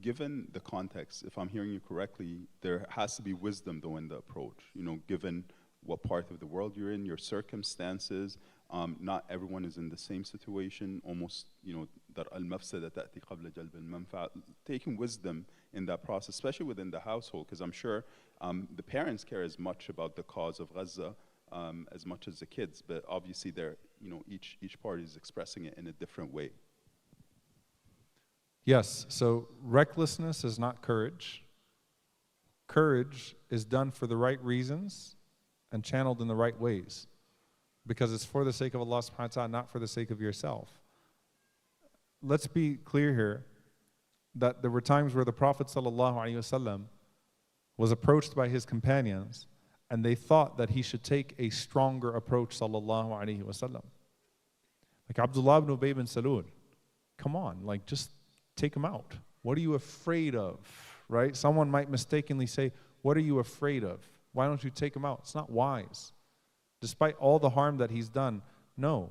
given the context, if I'm hearing you correctly, there has to be wisdom though in the approach, given what part of the world you're in, your circumstances. Not everyone is in the same situation. Almost, that al-mafsada ta'ti qabla jalb al-manfa'a. Taking wisdom in that process, especially within the household, because I'm sure the parents care as much about the cause of Gaza as much as the kids, but obviously they're, each party is expressing it in a different way. Yes, so recklessness is not courage. Courage is done for the right reasons and channeled in the right ways, because it's for the sake of Allah subhanahu wa ta'ala, not for the sake of yourself. Let's be clear here that there were times where the Prophet sallallahu alaihi wasallam was approached by his companions and they thought that he should take a stronger approach, sallallahu alaihi wasallam. Like Abdullah ibn Ubay bin Salul, come on, just take him out. What are you afraid of, right? Someone might mistakenly say, what are you afraid of? Why don't you take him out? It's not wise. Despite all the harm that he's done, no,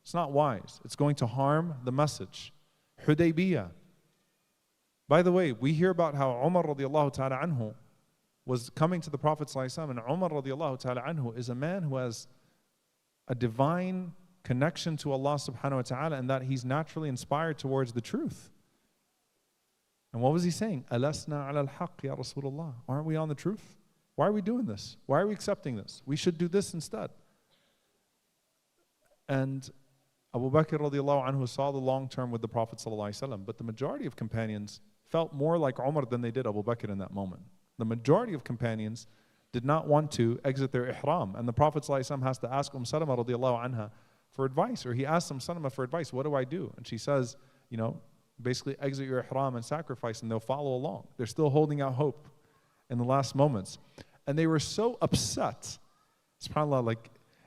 it's not wise. It's going to harm the message. Hudaybiyah. By the way, we hear about how Umar radiallahu ta'ala anhu was coming to the Prophet sallallahu alaihi wasallam, and Umar radiallahu ta'ala anhu is a man who has a divine connection to Allah subhanahu wa ta'ala, and that he's naturally inspired towards the truth. And what was he saying? Alasna ala al-haq ya Rasulullah. Aren't we on the truth? Why are we doing this? Why are we accepting this? We should do this instead. And Abu Bakr radiallahu anhu saw the long term with the Prophet sallallahu alaihi wasallam, but the majority of companions felt more like Umar than they did Abu Bakr in that moment. The majority of companions did not want to exit their ihram, and the Prophet sallallahu alaihi wasallam has to ask Salama radiallahu anha for advice, or he asked Salama for advice, what do I do? And she says, basically exit your ihram and sacrifice, and they'll follow along. They're still holding out hope in the last moments. And they were so upset. SubhanAllah,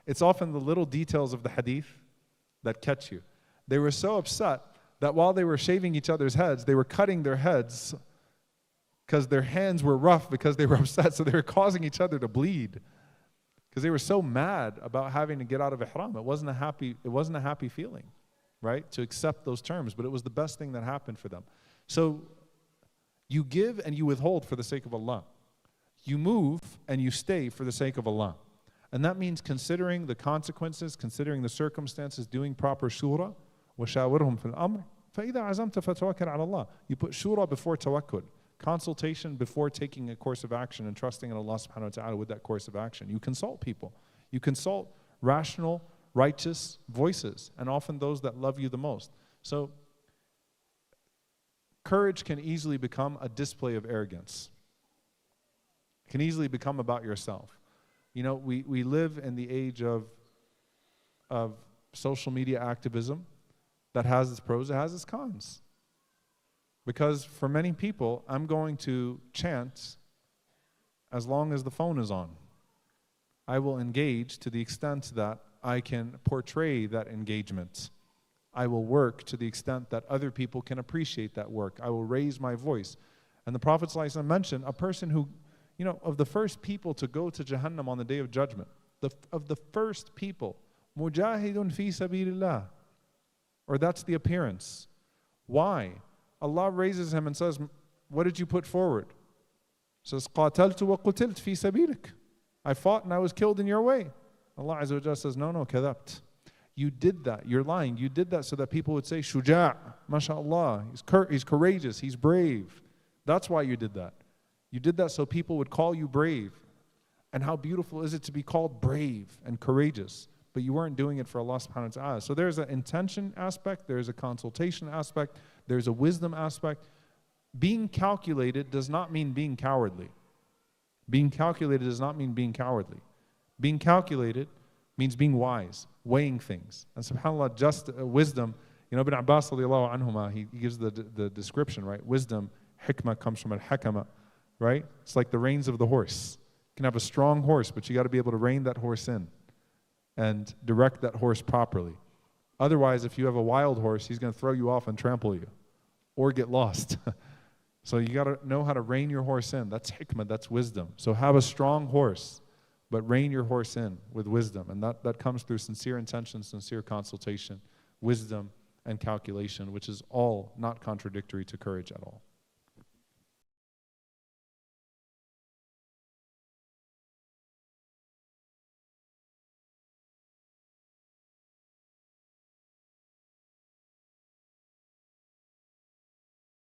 it's often the little details of the hadith that catch you. They were so upset that while they were shaving each other's heads, they were cutting their heads because their hands were rough because they were upset, so they were causing each other to bleed because they were so mad about having to get out of ihram. It wasn't a happy feeling, right, to accept those terms, but it was the best thing that happened for them. So you give and you withhold for the sake of Allah. You move and you stay for the sake of Allah. And that means considering the consequences, considering the circumstances, doing proper shura. وَشَاوِرْهُمْ فِي الْأَمْرِ فَإِذَا عَزَمْتَ فَتَوَكَّلْ عَلَى اللَّهِ. You put shura before tawakkul. Consultation before taking a course of action and trusting in Allah subhanahu wa ta'ala with that course of action. You consult people. You consult rational, righteous voices, and often those that love you the most. So courage can easily become a display of arrogance. It can easily become about yourself. We live in the age of social media activism that has its pros, it has its cons. Because for many people, I'm going to chant as long as the phone is on. I will engage to the extent that I can portray that engagement. I will work to the extent that other people can appreciate that work. I will raise my voice. And the Prophet ﷺ mentioned a person who, of the first people to go to Jahannam on the Day of Judgment, of the first people, mujahidun fi sabilillah, or that's the appearance. Why? Allah raises him and says, what did you put forward? Says, قَاتَلْتُ وَقُتِلْتُ فِي سَبِيلِكَ. I fought and I was killed in your way. Allah Azza wa Jalla says, no, كَذَبْت. You did that. You're lying. You did that so that people would say, Shuja', mashallah. He's courageous. He's brave. That's why you did that. You did that so people would call you brave. And how beautiful is it to be called brave and courageous? But you weren't doing it for Allah subhanahu wa ta'ala. So there's an intention aspect, there's a consultation aspect, there's a wisdom aspect. Being calculated does not mean being cowardly. Being calculated does not mean being cowardly. Being calculated means being wise, weighing things. And subhanAllah, just wisdom, Ibn Abbas radiallahu anhuma, he gives the description, right? Wisdom, hikmah comes from al-hakama, right? It's like the reins of the horse. You can have a strong horse, but you got to be able to rein that horse in and direct that horse properly. Otherwise, if you have a wild horse, he's going to throw you off and trample you or get lost. So you got to know how to rein your horse in. That's hikmah, that's wisdom. So have a strong horse, but rein your horse in with wisdom. And that comes through sincere intention, sincere consultation, wisdom, and calculation, which is all not contradictory to courage at all.